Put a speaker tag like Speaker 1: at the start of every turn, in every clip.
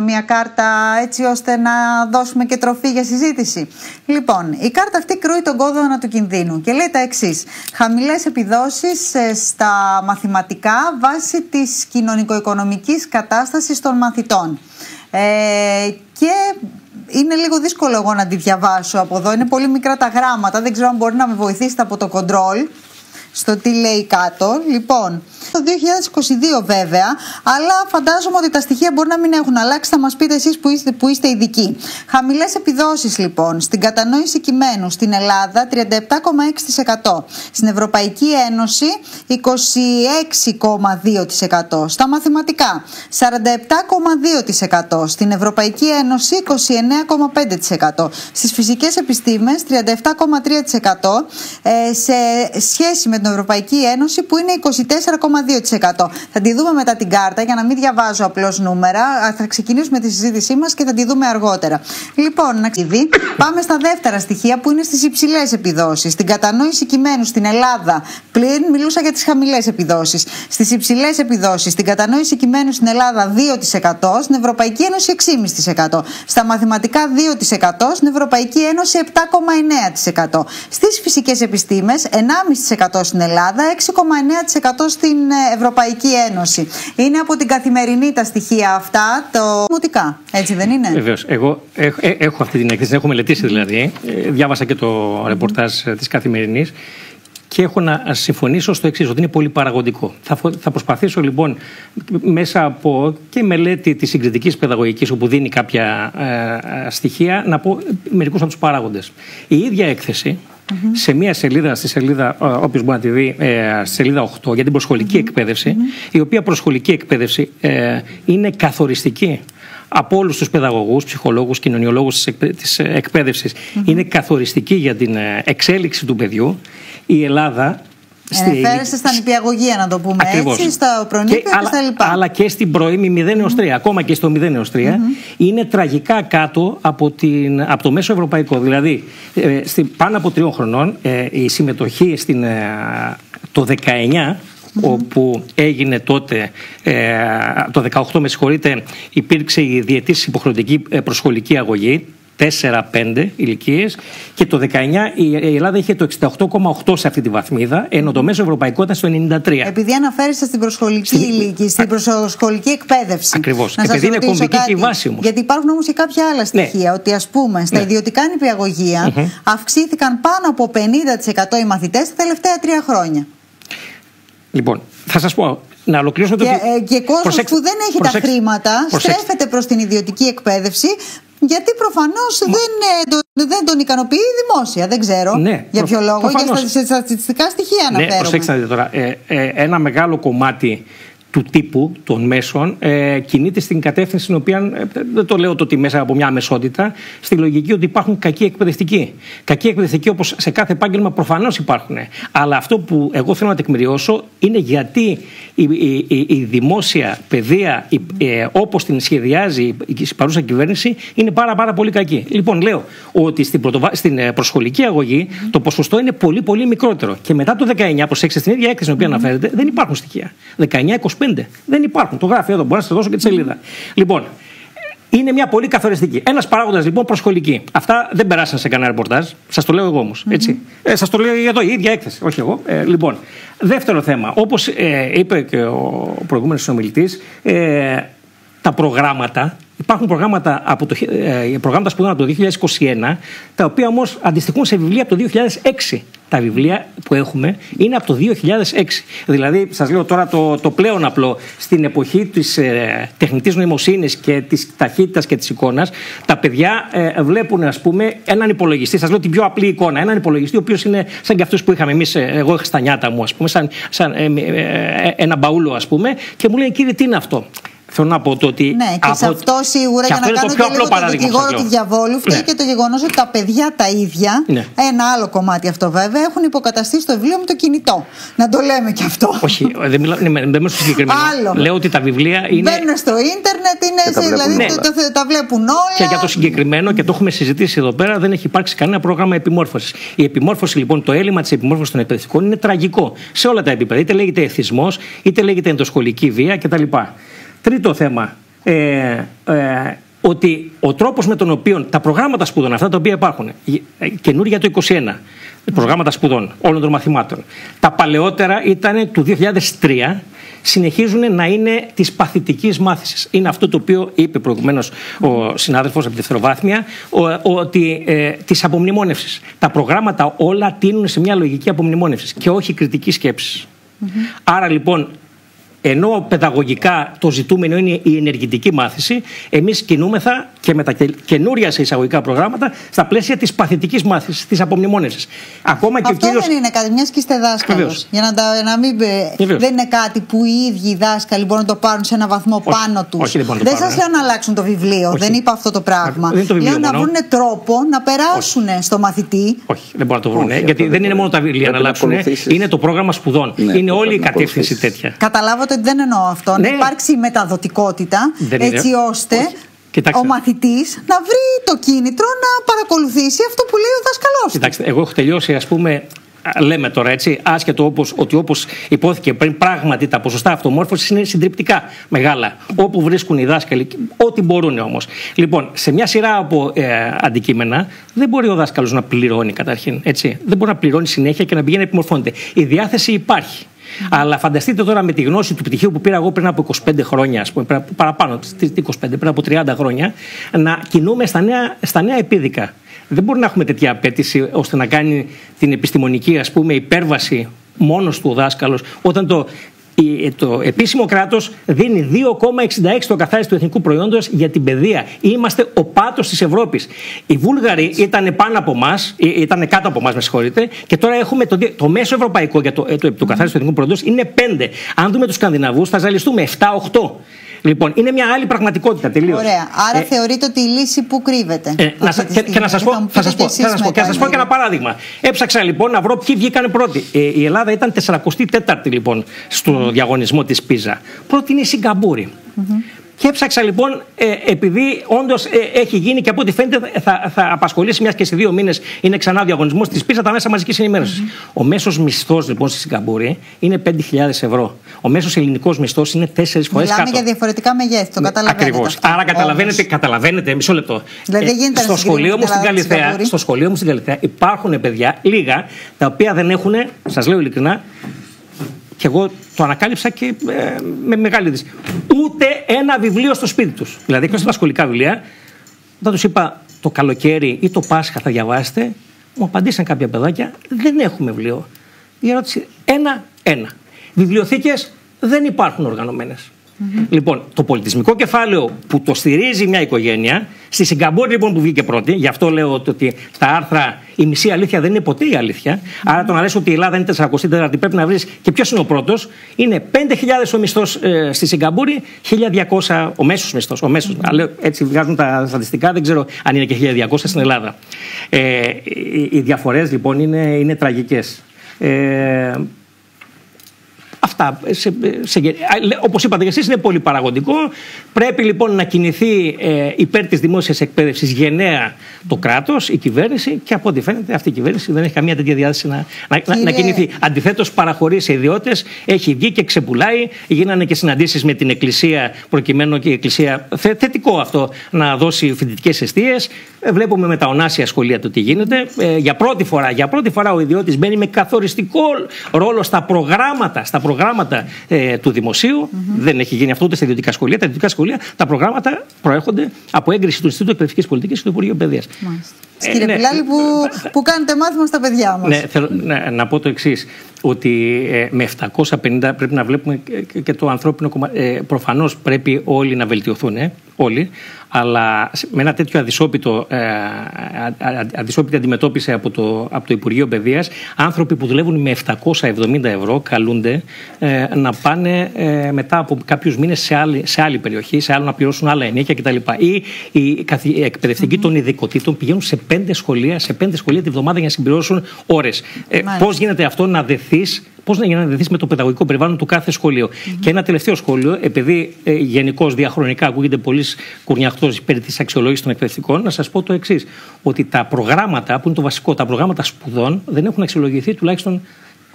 Speaker 1: Μια κάρτα έτσι ώστε να δώσουμε και τροφή για συζήτηση. Λοιπόν, η κάρτα αυτή κρούει τον κόδωνα του κινδύνου και λέει τα εξής: χαμηλές επιδόσεις στα μαθηματικά βάσει της κοινωνικο-οικονομικής κατάστασης των μαθητών. Και είναι λίγο δύσκολο εγώ να τη διαβάσω από εδώ, είναι πολύ μικρά τα γράμματα, δεν ξέρω αν μπορεί να με βοηθήσετε από το control στο τι λέει κάτω. Λοιπόν, το 2022 βέβαια, αλλά φαντάζομαι ότι τα στοιχεία μπορεί να μην έχουν αλλάξει. Θα μας πείτε εσείς που είστε ειδικοί. Χαμηλές επιδόσεις λοιπόν στην κατανόηση κειμένου στην Ελλάδα 37,6%. Στην Ευρωπαϊκή Ένωση 26,2%. Στα μαθηματικά 47,2%. Στην Ευρωπαϊκή Ένωση 29,5%. Στις φυσικές επιστήμες 37,3%. Σε σχέση με την Ευρωπαϊκή Ένωση που είναι 24,2%. Θα τη δούμε μετά την κάρτα για να μην διαβάζω απλώς νούμερα. Θα ξεκινήσουμε τη συζήτησή μας και θα τη δούμε αργότερα. Λοιπόν, πάμε στα δεύτερα στοιχεία που είναι στις υψηλές επιδόσεις. Στην κατανόηση κειμένου στην Ελλάδα, πλην μιλούσα για τις χαμηλές επιδόσεις. Στις υψηλές επιδόσεις, στην κατανόηση κειμένου στην Ελλάδα 2%, στην Ευρωπαϊκή Ένωση 6,5%. Στα μαθηματικά 2%, στην Ευρωπαϊκή Ένωση 7,9%. Στις φυσικές επιστήμες 1,5% στην Ελλάδα, 6,9% στην Ευρωπαϊκή Ένωση. Είναι από την Καθημερινή τα στοιχεία αυτά, το δημοτικά, έτσι δεν είναι?
Speaker 2: Βεβαίως. Εγώ έχω αυτή την έκθεση, την έχω μελετήσει δηλαδή. Διάβασα και το ρεπορτάζ της Καθημερινής και έχω να συμφωνήσω στο εξής, ότι είναι πολύ παραγωγικό. Θα προσπαθήσω λοιπόν μέσα από και μελέτη της συγκριτικής παιδαγωγικής, όπου δίνει κάποια στοιχεία, να πω μερικούς από τους παράγοντες. Η ίδια έκθεση, σε μια σελίδα, στη σελίδα, όποιος μπορεί να τη δει, στη σελίδα 8, για την προσχολική εκπαίδευση, η οποία προσχολική εκπαίδευση είναι καθοριστική από όλους τους παιδαγωγούς, ψυχολόγους, κοινωνιολόγους της εκπαίδευσης. Είναι καθοριστική για την εξέλιξη του παιδιού. Η Ελλάδα...
Speaker 1: Αναφέρεστε στα νηπιαγωγεία, να το πούμε. Ακριβώς. Έτσι, στα προνήπια και στα λοιπά.
Speaker 2: Αλλά και στην πρώιμη 0 έως 3, ακόμα και στο 0 έως 3, είναι τραγικά κάτω από το μέσο ευρωπαϊκό. Δηλαδή, πάνω από 3 χρονών, η συμμετοχή το 19, όπου έγινε τότε, το 18 με συγχωρείτε, υπήρξε η διετής υποχρεωτική προσχολική αγωγή, 4-5 ηλικίες, και το 19 η Ελλάδα είχε το 68,8 σε αυτή τη βαθμίδα, ενώ το μέσο ευρωπαϊκό ήταν στο 93.
Speaker 1: Επειδή αναφέρεστε στην προσχολική ηλικία, στην προσχολική εκπαίδευση.
Speaker 2: Ακριβώς. Επειδή είναι κομβική και η βάση μου.
Speaker 1: Γιατί υπάρχουν όμως και κάποια άλλα στοιχεία. Ότι ας πούμε στα ιδιωτικά νηπιαγωγεία αυξήθηκαν πάνω από 50% οι μαθητές τα τελευταία 3 χρόνια.
Speaker 2: λοιπόν, θα σας πω. Να ολοκληρώσω
Speaker 1: και κόσμος που δεν έχει τα χρήματα στρέφεται προς την ιδιωτική εκπαίδευση, γιατί προφανώς δεν τον ικανοποιεί η δημόσια. Δεν ξέρω για ποιο λόγο. Προφανώς. Για στατιστικά στοιχεία αναφέρομαι.
Speaker 2: Ναι, προσέξτε τώρα. Ένα μεγάλο κομμάτι του τύπου των μέσων κινείται στην κατεύθυνση στην οποία, δεν το λέω το ότι μέσα από μια αμεσότητα, στη λογική ότι υπάρχουν κακοί εκπαιδευτικοί. Κακοί εκπαιδευτικοί, όπως σε κάθε επάγγελμα προφανώς υπάρχουν. Αλλά αυτό που εγώ θέλω να τεκμηριώσω είναι γιατί η δημόσια παιδεία, όπως την σχεδιάζει η παρούσα κυβέρνηση, είναι πάρα πολύ κακή. Λοιπόν, λέω ότι στην προσχολική αγωγή το ποσοστό είναι πολύ μικρότερο. Και μετά το 19, προσέξτε, στην ίδια έκθεση στην οποία αναφέρεται, δεν υπάρχουν στοιχεία. 19-25. Δεν υπάρχουν. Το γράφει εδώ, μπορώ να σας δώσω και τη σελίδα. Λοιπόν, είναι μια πολύ καθοριστική. Ένας παράγοντας λοιπόν προσχολική. Αυτά δεν περάσαν σε κανένα ρεπορτάζ. Σας το λέω εγώ όμως. Έτσι. Σας το λέω εδώ, η ίδια έκθεση. Όχι εγώ. Λοιπόν, δεύτερο θέμα. Όπως είπε και ο προηγούμενος συνομιλητής, τα προγράμματα. Υπάρχουν προγράμματα, προγράμματα σπουδών από το 2021, τα οποία όμως αντιστοιχούν σε βιβλία από το 2006. Τα βιβλία που έχουμε είναι από το 2006. Δηλαδή, σας λέω τώρα το πλέον απλό, στην εποχή της τεχνητής νοημοσύνης και της ταχύτητας και της εικόνας, τα παιδιά βλέπουν, ας πούμε, έναν υπολογιστή. Σας λέω την πιο απλή εικόνα. Έναν υπολογιστή, ο οποίος είναι σαν και αυτούς που είχαμε εμείς. Εγώ είχα στα νιάτα μου, ας πούμε, σαν ένα μπαούλο, ας πούμε, και μου λέει, κύριε, τι είναι αυτό? Θέλω να πω το ότι.
Speaker 1: Ναι, και σε αυτό σίγουρα, για να κάνω και λίγο τον δικηγόρο του διαβόλου, φταίει και το γεγονός ότι τα παιδιά τα ίδια, ένα άλλο κομμάτι αυτό βέβαια, έχουν υποκαταστήσει το βιβλίο με το κινητό. Να το λέμε και αυτό.
Speaker 2: Όχι, δεν μιλάω στο συγκεκριμένο. Λέω ότι τα βιβλία είναι.
Speaker 1: Μπαίνουν στο ίντερνετ, δηλαδή τα βλέπουν όλα.
Speaker 2: Και για το συγκεκριμένο, και το έχουμε συζητήσει εδώ πέρα, δεν έχει υπάρξει κανένα πρόγραμμα επιμόρφωσης. Η επιμόρφωση, λοιπόν, το έλλειμμα της επιμόρφωσης των εκπαιδευτικών είναι τραγικό σε όλα τα επίπεδα. Είτε λέγεται εθισμός, είτε λέγεται ενδοσχολική βία κτλ. Τρίτο θέμα. ότι ο τρόπος με τον οποίο τα προγράμματα σπουδών, αυτά τα οποία υπάρχουν, καινούργια το 2021, προγράμματα σπουδών όλων των μαθημάτων, τα παλαιότερα ήταν του 2003, συνεχίζουν να είναι της παθητικής μάθησης. Είναι αυτό το οποίο είπε προηγουμένως ο συνάδελφος από τη δευτεροβάθμια, ότι της απομνημόνευσης. Τα προγράμματα όλα τείνουν σε μια λογική απομνημόνευσης και όχι κριτική σκέψη. Άρα λοιπόν, ενώ παιδαγωγικά το ζητούμενο είναι η ενεργητική μάθηση, εμείς κινούμεθα και με τα καινούρια σε εισαγωγικά προγράμματα στα πλαίσια της παθητικής μάθησης, της απομνημόνευσης. Ακόμα και
Speaker 1: αυτό δεν είναι κάτι, μιας και είστε δάσκαλος. Για να μην. Δεν είναι κάτι που οι ίδιοι οι δάσκαλοι μπορούν να το πάρουν σε ένα βαθμό πάνω τους. Δεν σας λέω να αλλάξουν το βιβλίο, δεν είπα αυτό το πράγμα. Λέω να βρουν τρόπο να περάσουν στο μαθητή.
Speaker 2: Όχι, δεν μπορούν να το βρουν. Γιατί δεν είναι μόνο τα βιβλία να αλλάξουν, είναι το πρόγραμμα σπουδών. Είναι όλη η κατεύθυνση τέτοια.
Speaker 1: Καταλάβατε ότι δεν εννοώ αυτό. Να υπάρξει μεταδοτικότητα έτσι ώστε ο μαθητής να βρει το κίνητρο να παρακολουθήσει αυτό που λέει ο δάσκαλός του.
Speaker 2: Κοιτάξτε, εγώ έχω τελειώσει, ας πούμε, λέμε τώρα έτσι, άσχετο ότι όπως υπόθηκε πριν, πράγματι τα ποσοστά αυτομόρφωσης είναι συντριπτικά μεγάλα. Όπου βρίσκουν οι δάσκαλοι, ό,τι μπορούν όμως. Λοιπόν, σε μια σειρά από αντικείμενα δεν μπορεί ο δάσκαλος να πληρώνει καταρχήν. Έτσι. Δεν μπορεί να πληρώνει συνέχεια και να πηγαίνει να επιμορφώνεται. Η διάθεση υπάρχει. Αλλά φανταστείτε τώρα με τη γνώση του πτυχίου που πήρα εγώ πριν από 25 χρόνια, ας πούμε, παραπάνω, 25, πριν από 30 χρόνια, να κινούμε στα νέα επίδικα. Δεν μπορεί να έχουμε τέτοια απέτηση ώστε να κάνει την επιστημονική, ας πούμε, υπέρβαση μόνος του ο δάσκαλος, όταν το επίσημο κράτος δίνει 2,66 το καθάριστο του εθνικού προϊόντος για την παιδεία. Είμαστε ο πάτος της Ευρώπης. Οι Βούλγαροι ήταν πάνω από εμάς, ήταν κάτω από εμάς, με συγχωρείτε, και τώρα έχουμε το μέσο ευρωπαϊκό για το καθάριστο του εθνικού προϊόντος είναι 5. Αν δούμε τους Σκανδιναβούς, θα ζαλιστούμε 7-8. Λοιπόν, είναι μια άλλη πραγματικότητα τελείως.
Speaker 1: Ωραία. Άρα θεωρείτε ότι η λύση που κρύβεται.
Speaker 2: Και να σας πω και ένα παράδειγμα. Έψαξα λοιπόν να βρω ποιοι βγήκαν πρώτοι. Η Ελλάδα ήταν 44η λοιπόν στο διαγωνισμό της Πίζα. Πρώτη είναι η Σιγκαπούρη. Και έψαξα λοιπόν, επειδή όντως έχει γίνει και από ό,τι φαίνεται θα απασχολήσει, μιας και σε 2 μήνες είναι ξανά ο διαγωνισμός της πίζα, τα μέσα μαζικής ενημέρωσης. Ο μέσος μισθός λοιπόν στη Σιγκαπούρη είναι 5.000 ευρώ. Ο μέσος ελληνικός μισθός είναι 4 φορές κάτω.
Speaker 1: Μιλάμε για διαφορετικά μεγέθη, το καταλαβαίνετε.
Speaker 2: Ακριβώς. Άρα καταλαβαίνετε, μισό λεπτό.
Speaker 1: Δηλαδή
Speaker 2: στο σχολείο μου στην Καλιθέα υπάρχουν παιδιά, λίγα, τα οποία δεν έχουν, σας λέω ειλικρινά, και εγώ το ανακάλυψα και με μεγάλη δύση, ούτε ένα βιβλίο στο σπίτι τους. Δηλαδή, εκτός από τα σχολικά βιβλία, όταν τους είπα το καλοκαίρι ή το Πάσχα θα διαβάσετε, μου απαντήσαν κάποια παιδάκια, δεν έχουμε βιβλίο. Η ερώτηση, ένα. Βιβλιοθήκες δεν υπάρχουν οργανωμένες. Λοιπόν, το πολιτισμικό κεφάλαιο που το στηρίζει μια οικογένεια, στη Σιγκαπούρη λοιπόν που βγήκε πρώτη, γι' αυτό λέω ότι στα άρθρα η μισή αλήθεια δεν είναι ποτέ η αλήθεια. Άρα το να λες ότι η Ελλάδα είναι 44η, πρέπει να βρεις και ποιος είναι ο πρώτος. Είναι 5.000 ο μισθός στη Σιγκαπούρη, 1.200 ο μέσος μισθός. Έτσι βγάζουν τα στατιστικά, δεν ξέρω αν είναι και 1.200 στην Ελλάδα. Οι διαφορές λοιπόν είναι τραγικές. Αυτά, όπως είπατε και εσείς, είναι πολύ παραγωγικό. Πρέπει λοιπόν να κινηθεί υπέρ της δημόσιας εκπαίδευσης γενναία το κράτος, η κυβέρνηση, και από ό,τι φαίνεται αυτή η κυβέρνηση δεν έχει καμία τέτοια διάθεση να κινηθεί. Αντιθέτως, παραχωρεί σε ιδιώτες, έχει βγει και ξεπουλάει. Γίνανε και συναντήσεις με την Εκκλησία, προκειμένου και η Εκκλησία, θετικό αυτό, να δώσει φοιτητικές εστίες. Βλέπουμε με τα ονάσια σχολεία το τι γίνεται. Για πρώτη φορά ο ιδιώτης μπαίνει με καθοριστικό ρόλο στα προγράμματα του δημοσίου. Δεν έχει γίνει αυτό ούτε στα ιδιωτικά σχολεία. Τα ιδιωτικά σχολεία, τα προγράμματα προέρχονται από έγκριση του Ινστιτούτου Εκπαιδευτικής Πολιτικής και του Υπουργείου Παιδείας.
Speaker 1: Κύριε Πιλάλη, που κάνετε μάθημα στα παιδιά μας.
Speaker 2: Ναι, θέλω να πω το εξής, ότι με 750 πρέπει να βλέπουμε και το ανθρώπινο κομμάτι. Προφανώς πρέπει όλοι να βελτιωθούν, όλοι, αλλά με ένα τέτοιο αντισόπιτη αντιμετώπιση από το Υπουργείο Παιδείας, άνθρωποι που δουλεύουν με 770 ευρώ καλούνται να πάνε μετά από κάποιους μήνες σε άλλη περιοχή, σε άλλο να πληρώσουν άλλα ενίκια κτλ. Ή οι εκπαιδευτικοί των ειδικοτήτων πηγαίνουν σε 5 σχολεία τη βδομάδα για να συμπληρώσουν ώρες. Πώς γίνεται αυτό να δεθείς? Πώς να δεθείς με το παιδαγωγικό περιβάλλον του κάθε σχολείου? Και ένα τελευταίο σχόλιο, επειδή γενικώς διαχρονικά ακούγεται πολύ κουρνιαχτός περί της αξιολόγησης των εκπαιδευτικών, να σας πω το εξής: ότι τα προγράμματα, που είναι το βασικό, τα προγράμματα σπουδών δεν έχουν αξιολογηθεί τουλάχιστον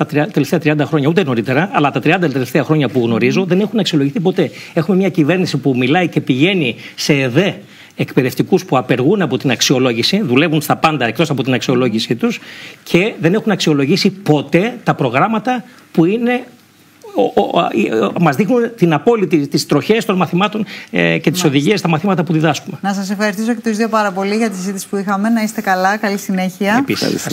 Speaker 2: τα τελευταία 30 χρόνια, ούτε νωρίτερα, αλλά τα 30 τελευταία χρόνια που γνωρίζω δεν έχουν αξιολογηθεί ποτέ. Έχουμε μια κυβέρνηση που μιλάει και πηγαίνει σε ΕΔΕ εκπαιδευτικούς που απεργούν από την αξιολόγηση, δουλεύουν στα πάντα εκτός από την αξιολόγησή τους και δεν έχουν αξιολογήσει ποτέ τα προγράμματα που είναι. Μας δείχνουν την απόλυτη, τις τροχές των μαθημάτων και τις οδηγίες στα μαθήματα που διδάσκουμε.
Speaker 1: Να σας ευχαριστήσω και τους δύο πάρα πολύ για τη συζήτηση που είχαμε. Να είστε καλά, καλή συνέχεια.
Speaker 2: Επίσης.